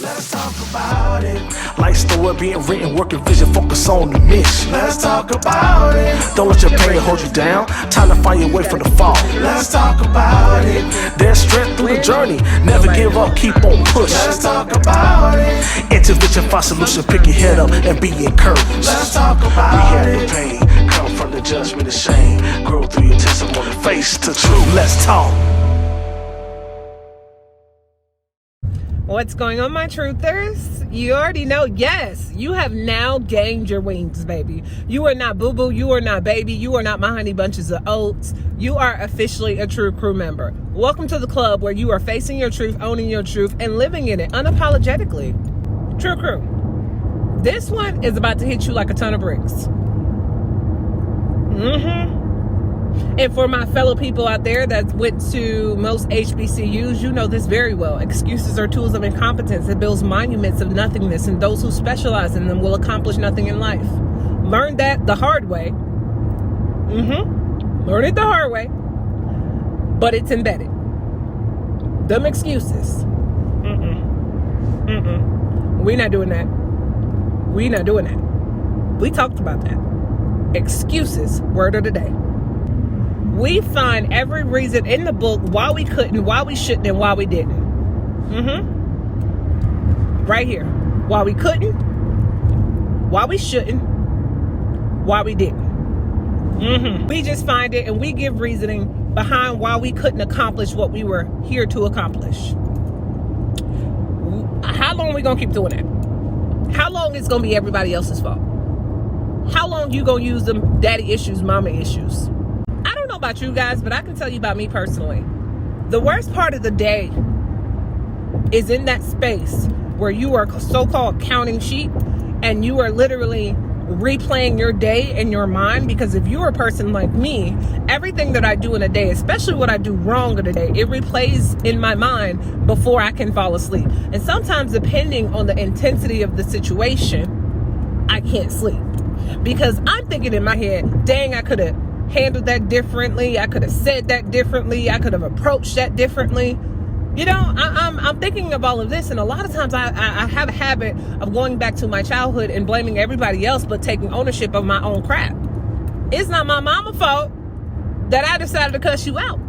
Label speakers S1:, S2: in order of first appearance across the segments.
S1: Let's talk about it. Life story being written, working vision, focus on the mission. Let's talk about it. Don't let your pain hold you down. Time to find your way from the fall. Let's talk about it. There's strength through the journey. Never give up, keep on pushing. Let's talk about it. Intervention, find solution, pick your head up and be encouraged. Let's talk about it. We have the pain, come from the judgment and shame. Grow through your testimony, face to truth. Let's talk.
S2: What's going on, my truthers? You already know, yes, you have now gained your wings, baby. You are not boo-boo, you are not baby, you are not my honey bunches of oats. You are officially a true crew member. Welcome to the club where you are facing your truth, owning your truth, and living in it unapologetically. True crew. This one is about to hit you like a ton of bricks. And for my fellow people out there that went to most HBCUs, you know this very well. Excuses are tools of incompetence that builds monuments of nothingness, and those who specialize in them will accomplish nothing in life. Learn that the hard way. Learn it the hard way. But it's embedded. Them excuses. We're not doing that. We're not doing that. We talked about that. Excuses, word of the day. We find every reason in the book why we couldn't, why we shouldn't, and why we didn't. Right here. Why we couldn't, why we shouldn't, why we didn't. We just find it and we give reasoning behind why we couldn't accomplish what we were here to accomplish. How long are we going to keep doing that? How long is going to be everybody else's fault? How long you going to use them daddy issues, mama issues? I don't know about you guys, but I can tell you about me personally. The worst part of the day is in that space where you are so-called counting sheep and you are literally replaying your day in your mind, because if you're a person like me, everything that I do in a day, especially what I do wrong in a day, it replays in my mind before I can fall asleep. And sometimes, depending on the intensity of the situation, I can't sleep because I'm thinking in my head, dang, I could have handled that differently. I could have said that differently. I could have approached that differently. You know, I'm thinking of all of this, and a lot of times I have a habit of going back to my childhood and blaming everybody else, but taking ownership of my own crap. It's not my mama's fault that I decided to cuss you out.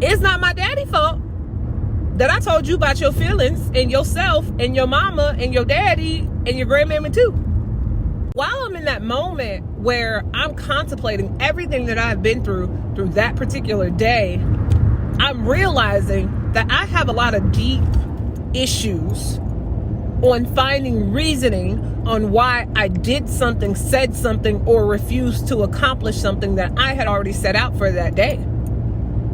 S2: It's not my daddy's fault that I told you about your feelings and yourself and your mama and your daddy and your grandmammy too. While I'm in that moment where I'm contemplating everything that I've been through that particular day, I'm realizing that I have a lot of deep issues on finding reasoning on why I did something, said something, or refused to accomplish something that I had already set out for that day.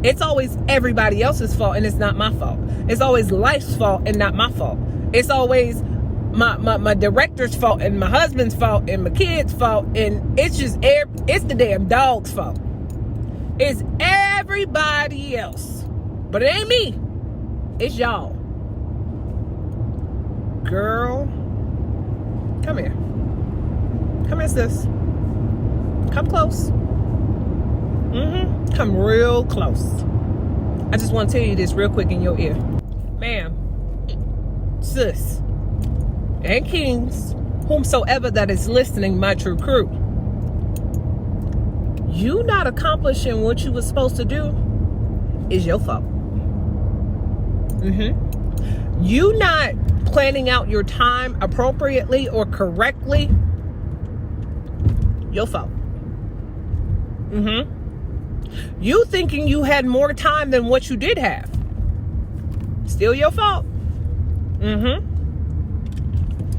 S2: It's always everybody else's fault and it's not my fault. It's always life's fault and not my fault. It's always my director's fault and my husband's fault and my kid's fault, and it's just it's the damn dog's fault. It's everybody else, but it ain't me. It's y'all. Girl, come here. Come here, sis. Come close. Come real close. I just want to tell you this real quick in your ear, ma'am, sis, and kings, whomsoever that is listening, my true crew. You not accomplishing what you were supposed to do is your fault. You not planning out your time appropriately or correctly, your fault. You thinking you had more time than what you did have, still your fault.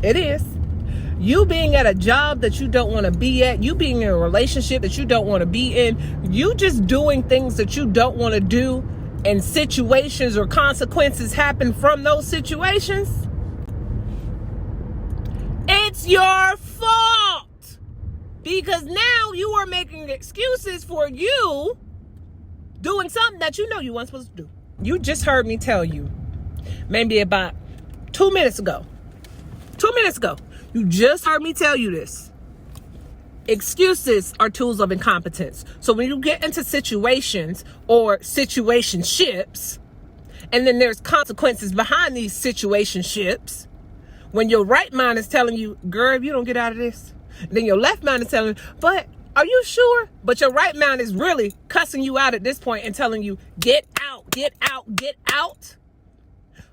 S2: It is. You being at a job that you don't want to be at, you being in a relationship that you don't want to be in, you just doing things that you don't want to do, and situations or consequences happen from those situations, it's your fault. Because now you are making excuses for you doing something that you know you weren't supposed to do. You just heard me tell you, maybe about 2 minutes ago. 2 minutes ago. You just heard me tell you this. Excuses are tools of incompetence. So when you get into situations or situationships And then there's consequences behind these situationships. When your right mind is telling you, girl, if you don't get out of this, then your left mind is telling you, but are you sure? But your right mind is really cussing you out at this point and telling you, get out, get out, get out.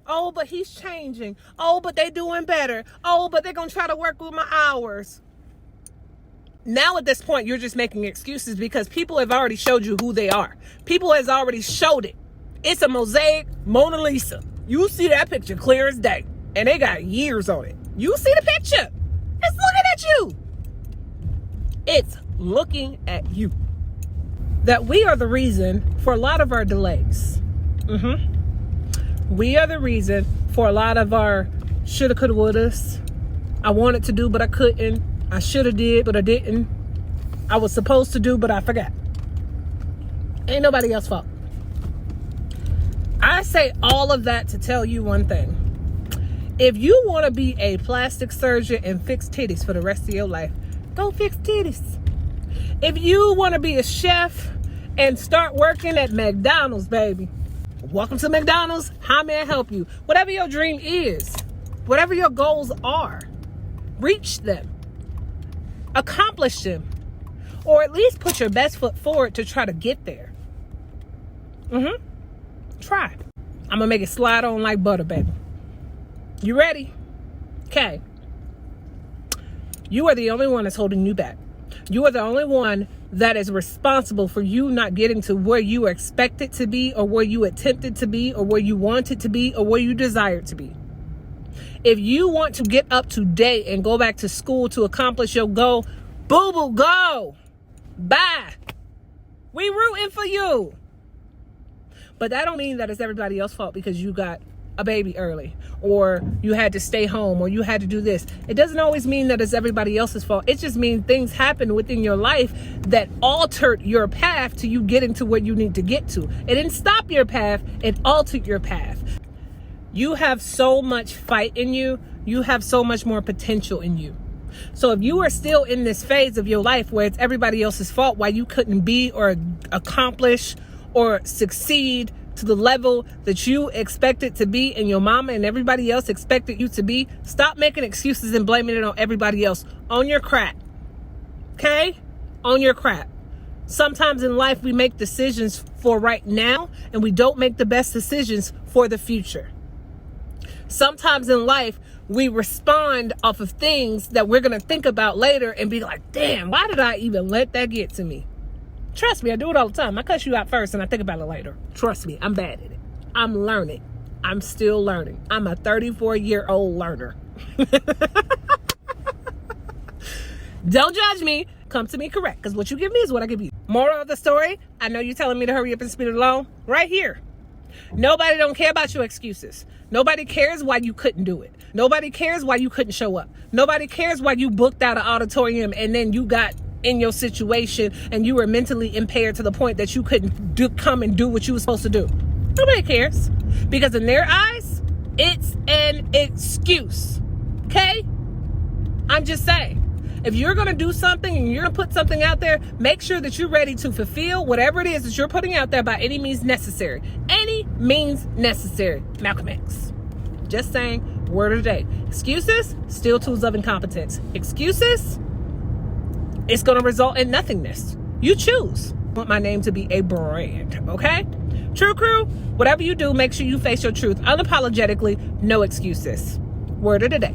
S2: Oh, but he's changing. Oh, but they doing better. Oh, but they're going to try to work with my hours. Now at this point, you're just making excuses because people have already showed you who they are. People has already showed it. It's a mosaic Mona Lisa. You see that picture clear as day. And they got years on it. You see the picture. It's looking at you. It's looking at you. That we are the reason for a lot of our delays. We are the reason for a lot of our shoulda, coulda, wouldas. I wanted to do, but I couldn't. I shoulda did, but I didn't. I was supposed to do, but I forgot. Ain't nobody else's fault. I say all of that to tell you one thing. If you want to be a plastic surgeon and fix titties for the rest of your life, go fix titties. If you want to be a chef and start working at McDonald's, baby, welcome to McDonald's. How may I help you? Whatever your dream is, whatever your goals are, reach them, accomplish them, or at least put your best foot forward to try to get there. Try. I'm gonna make it slide on like butter, baby. You ready? Okay. You are the only one that's holding you back. You are the only one that is responsible for you not getting to where you are expected to be, or where you attempted to be, or where you wanted to be, or where you desired to be. If you want to get up to date and go back to school to accomplish your goal, boo-boo, go. Bye. We rooting for you. But that don't mean that it's everybody else's fault because you got a baby early, or you had to stay home, or you had to do this. It doesn't always mean that it's everybody else's fault. It just means things happen within your life that altered your path to you getting to where you need to get to. It didn't stop your path, it altered your path. You have so much fight in you. You have so much more potential in you. So if you are still in this phase of your life where it's everybody else's fault why you couldn't be or accomplish or succeed to the level that you expected to be and your mama and everybody else expected you to be, stop making excuses and blaming it on everybody else. Own your crap. Okay? Own your crap. Sometimes in life we make decisions for right now and we don't make the best decisions for the future. Sometimes in life we respond off of things that we're going to think about later and be like, damn, why did I even let that get to me? Trust me, I do it all the time. I cuss you out first and I think about it later. Trust me, I'm bad at it. I'm learning. I'm still learning. I'm a 34-year-old learner. Don't judge me. Come to me correct, because what you give me is what I give you. Moral of the story, I know you're telling me to hurry up and speed it along. Right here. Nobody don't care about your excuses. Nobody cares why you couldn't do it. Nobody cares why you couldn't show up. Nobody cares why you booked out an auditorium and then you got in your situation and you were mentally impaired to the point that you couldn't come and do what you were supposed to do. Nobody cares, because in their eyes it's an excuse. Okay? I'm just saying, if you're going to do something and you're going to put something out there, make sure that you're ready to fulfill whatever it is that you're putting out there by any means necessary. Any means necessary. Malcolm X. Just saying, word of the day. Excuses, still tools of incompetence. Excuses, it's going to result in nothingness. You choose. I want my name to be a brand, okay? True Crew, whatever you do, make sure you face your truth unapologetically, no excuses. Word of the day.